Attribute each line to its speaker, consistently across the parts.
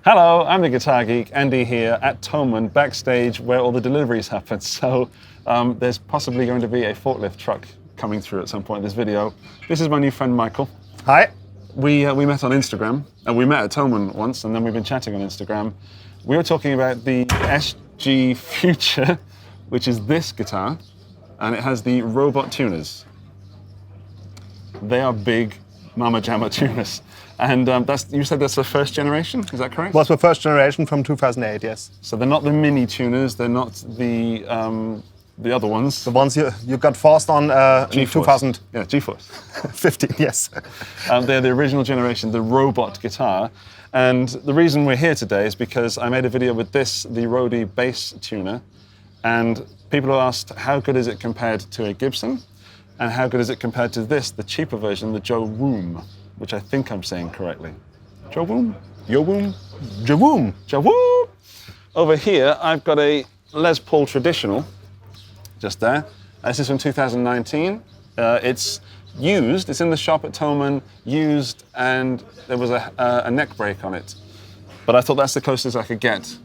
Speaker 1: Hello, I'm the Guitar Geek, Andy here at Thomann, backstage where all the deliveries happen. So there's possibly going to be a forklift truck coming through at some point in this video. This is my new friend Michael.
Speaker 2: Hi.
Speaker 1: We met on Instagram, and we met at Thomann once, and then we've been chatting on Instagram. We were talking about the SG Future, which is this guitar, and it has the robot tuners. They are big Mama Jamma tuners. And you said that's the first generation, is that correct?
Speaker 2: Was the first generation from 2008, yes.
Speaker 1: So they're not the mini tuners, they're not the other ones.
Speaker 2: The ones you got forced on in 2000.
Speaker 1: Yeah, G-Force.
Speaker 2: 15, yes.
Speaker 1: They're the original generation, the robot guitar. And the reason we're here today is because I made a video with this, the Roadie Bass Tuner, and people have asked how good is it compared to a Gibson, and how good is it compared to this, the cheaper version, the Jowoom, which I think I'm saying correctly. Jowoom? Jowoom?
Speaker 2: Jowoom.
Speaker 1: Jowoom! Over here, I've got a Les Paul Traditional, just there. This is from 2019. It's used, it's in the shop at Thomann, used, and there was a neck break on it. But I thought that's the closest I could get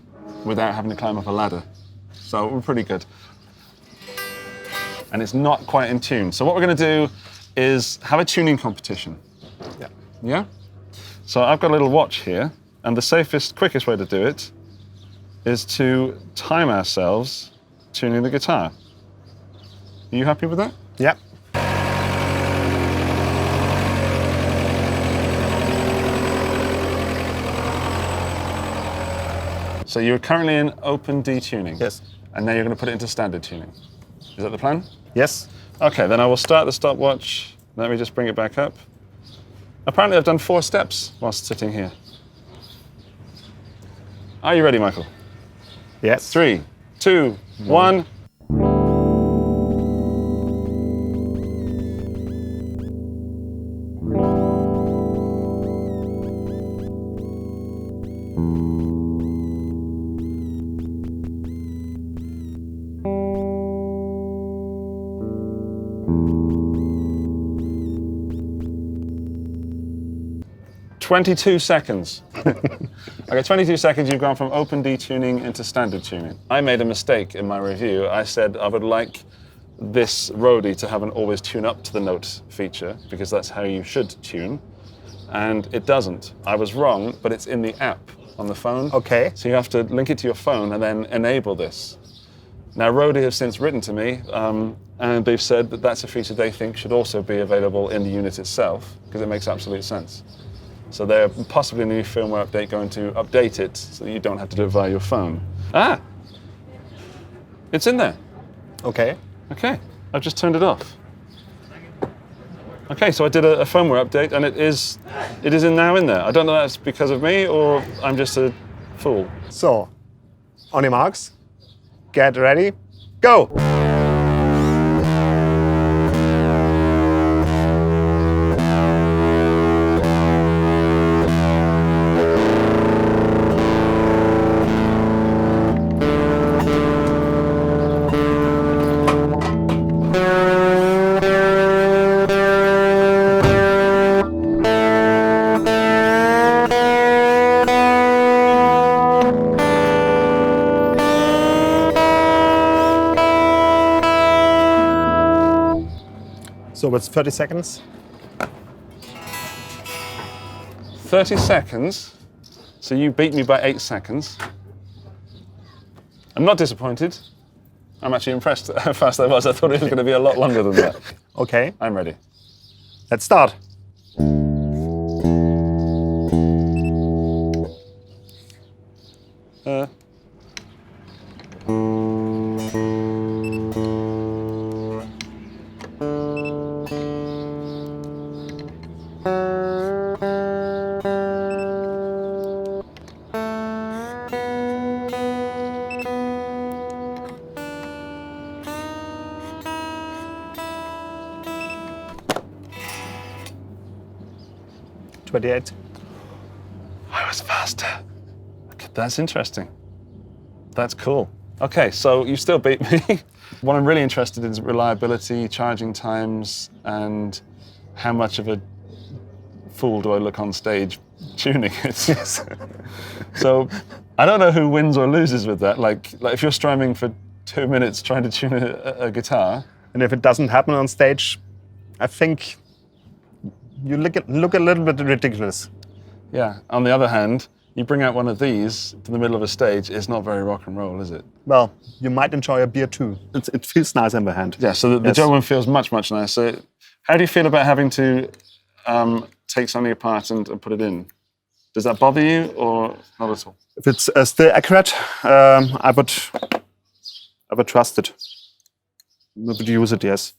Speaker 1: without having to climb up a ladder. So we're pretty good. And it's not quite in tune. So what we're going to do is have a tuning competition.
Speaker 2: Yeah.
Speaker 1: Yeah? So I've got a little watch here, and the safest, quickest way to do it is to time ourselves tuning the guitar. Are you happy with that?
Speaker 2: Yeah.
Speaker 1: So you're currently in open D tuning.
Speaker 2: Yes.
Speaker 1: And now you're going to put it into standard tuning. Is that the plan?
Speaker 2: Yes.
Speaker 1: Okay, then I will start the stopwatch. Let me just bring it back up. Apparently I've done 4 steps whilst sitting here. Are you ready, Michael?
Speaker 2: Yes.
Speaker 1: 3, 2, 1. "22 seconds. Okay, 22 seconds, you've gone from open D tuning into standard tuning. I made a mistake in my review. I said I would like this Roadie to have an always tune up to the note feature, because that's how you should tune, and it doesn't. I was wrong, but it's in the app on the phone.
Speaker 2: Okay.
Speaker 1: So you have to link it to your phone and then enable this. Now, Roadie have since written to me, and they've said that that's a feature they think should also be available in the unit itself, because it makes absolute sense. So they're possibly in a new firmware update going to update it so that you don't have to do it via your phone. Ah! It's in there.
Speaker 2: Okay.
Speaker 1: Okay, I've just turned it off. Okay, so I did a firmware update, and it is now in there. I don't know if that's because of me or I'm just a fool.
Speaker 2: So, on your marks, get ready, go! So it's 30 seconds.
Speaker 1: 30 seconds, so you beat me by 8 seconds. I'm not disappointed. I'm actually impressed how fast that was. I thought it was going to be a lot longer than that.
Speaker 2: Okay.
Speaker 1: I'm ready.
Speaker 2: Let's start. .28.
Speaker 1: I was faster. That's interesting. That's cool. Okay, so you still beat me. What I'm really interested in is reliability, charging times, and how much of a fool do I look on stage tuning it?
Speaker 2: Yes.
Speaker 1: So I don't know who wins or loses with that. Like if you're strumming for 2 minutes trying to tune a guitar.
Speaker 2: And if it doesn't happen on stage, I think you look a little bit ridiculous.
Speaker 1: Yeah. On the other hand, you bring out one of these to the middle of a stage, it's not very rock and roll, is it?
Speaker 2: Well, you might enjoy a beer too. It feels nice in the hand.
Speaker 1: Yeah, so the Jowoom feels much, much nicer. How do you feel about having to take something apart and put it in? Does that bother you or not at all?
Speaker 2: If it's still accurate, I would trust it. I would use it, yes.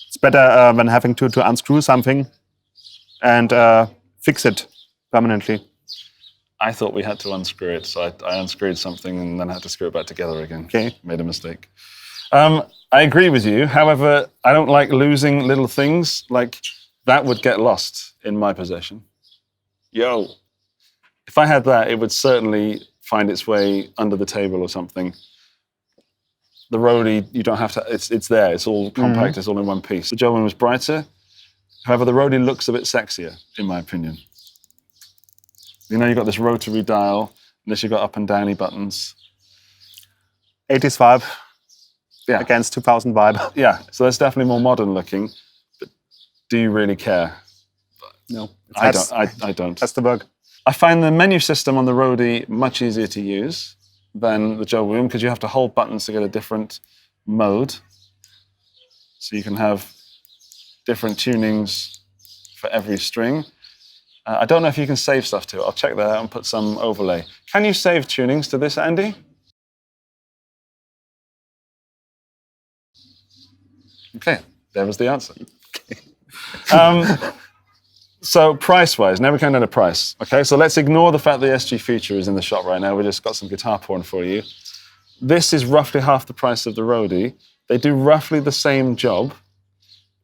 Speaker 2: It's better than having to unscrew something and fix it permanently.
Speaker 1: I thought we had to unscrew it, so I unscrewed something and then had to screw it back together again.
Speaker 2: Okay.
Speaker 1: Made a mistake. I agree with you. However, I don't like losing little things. Like, that would get lost in my possession. Yo. If I had that, it would certainly find its way under the table or something. The Roadie, you don't have to, it's there. It's all compact, It's all in one piece. The Jowoom was brighter. However, the Roadie looks a bit sexier, in my opinion. You know, you've got this rotary dial, and this you've got up and downy buttons.
Speaker 2: 80s vibe
Speaker 1: Yeah.
Speaker 2: against 2000 vibe.
Speaker 1: Yeah, so that's definitely more modern looking. But do you really care?
Speaker 2: No.
Speaker 1: I don't.
Speaker 2: That's the work.
Speaker 1: I find the menu system on the Roadie much easier to use than the Jowoom because you have to hold buttons to get a different mode. So you can have different tunings for every string. I don't know if you can save stuff to it. I'll check that out and put some overlay. Can you save tunings to this, Andy? Okay, there was the answer. So price-wise, now we're coming down to price. Okay, so let's ignore the fact the SG Future is in the shop right now. We just got some guitar porn for you. This is roughly half the price of the Roadie. They do roughly the same job.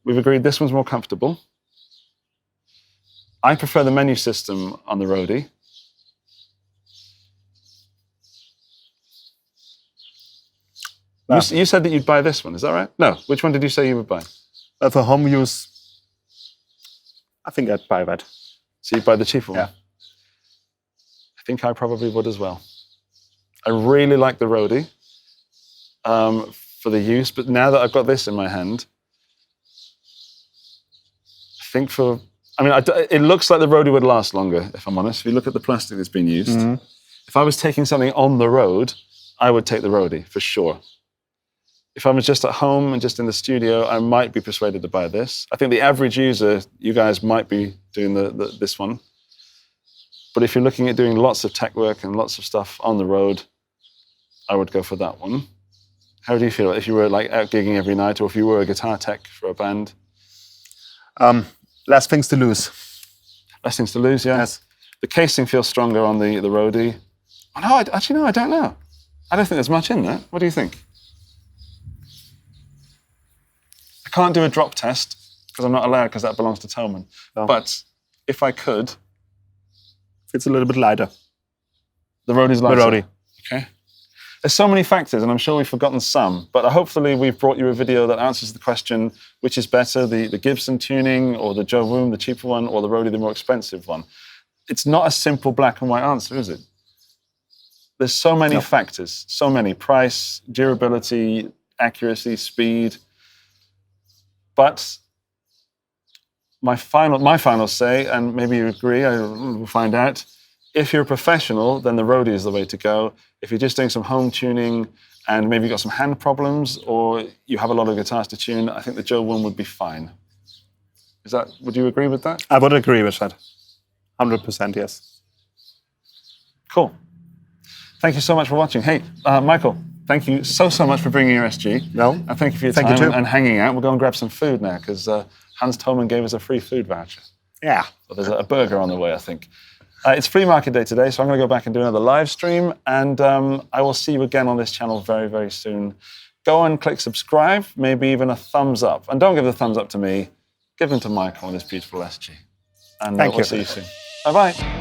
Speaker 1: We've agreed this one's more comfortable. I prefer the menu system on the Roadie. You said that you'd buy this one, is that right? No, which one did you say you would buy?
Speaker 2: For home use, I think I'd buy that.
Speaker 1: So you'd buy the cheaper one?
Speaker 2: Yeah.
Speaker 1: I think I probably would as well. I really like the Roadie for the use, but now that I've got this in my hand, I think it looks like the Roadie would last longer, if I'm honest. If you look at the plastic that's been used, if I was taking something on the road, I would take the Roadie, for sure. If I was just at home and just in the studio, I might be persuaded to buy this. I think the average user, you guys might be doing this one. But if you're looking at doing lots of tech work and lots of stuff on the road, I would go for that one. How do you feel if you were like out gigging every night or if you were a guitar tech for a band?
Speaker 2: Less things to lose.
Speaker 1: Less things to lose, yeah?
Speaker 2: Yes.
Speaker 1: The casing feels stronger on the Roadie. Oh, no, I don't know. I don't think there's much in there. What do you think? I can't do a drop test because I'm not allowed because that belongs to Thomann.
Speaker 2: Oh.
Speaker 1: But if I could...
Speaker 2: It's a little bit lighter.
Speaker 1: The Roadie's lighter?
Speaker 2: The Roadie.
Speaker 1: Okay. There's so many factors, and I'm sure we've forgotten some, but hopefully we've brought you a video that answers the question, which is better, the Gibson tuning, or the Jowoom, the cheaper one, or the Roadie, the more expensive one. It's not a simple black and white answer, is it? There's so many factors, so many. Price, durability, accuracy, speed. But my final say, and maybe you agree, we'll find out, if you're a professional, then the Roadie is the way to go. If you're just doing some home tuning and maybe you've got some hand problems or you have a lot of guitars to tune, I think the Jowoom would be fine. Would you agree with that?
Speaker 2: I would agree with that. 100%, yes.
Speaker 1: Cool. Thank you so much for watching. Hey, Michael, thank you so much for bringing your SG.
Speaker 2: No.
Speaker 1: And thank you for your time and hanging out. We'll go and grab some food now because Hans Thomann gave us a free food voucher.
Speaker 2: Yeah.
Speaker 1: Well, there's a burger on the way, I think. It's Flea Market Day today, so I'm going to go back and do another live stream, and I will see you again on this channel very, very soon. Go and click subscribe, maybe even a thumbs up. And don't give the thumbs up to me, give them to Michael and his beautiful SG. And we'll see you soon. Bye-bye.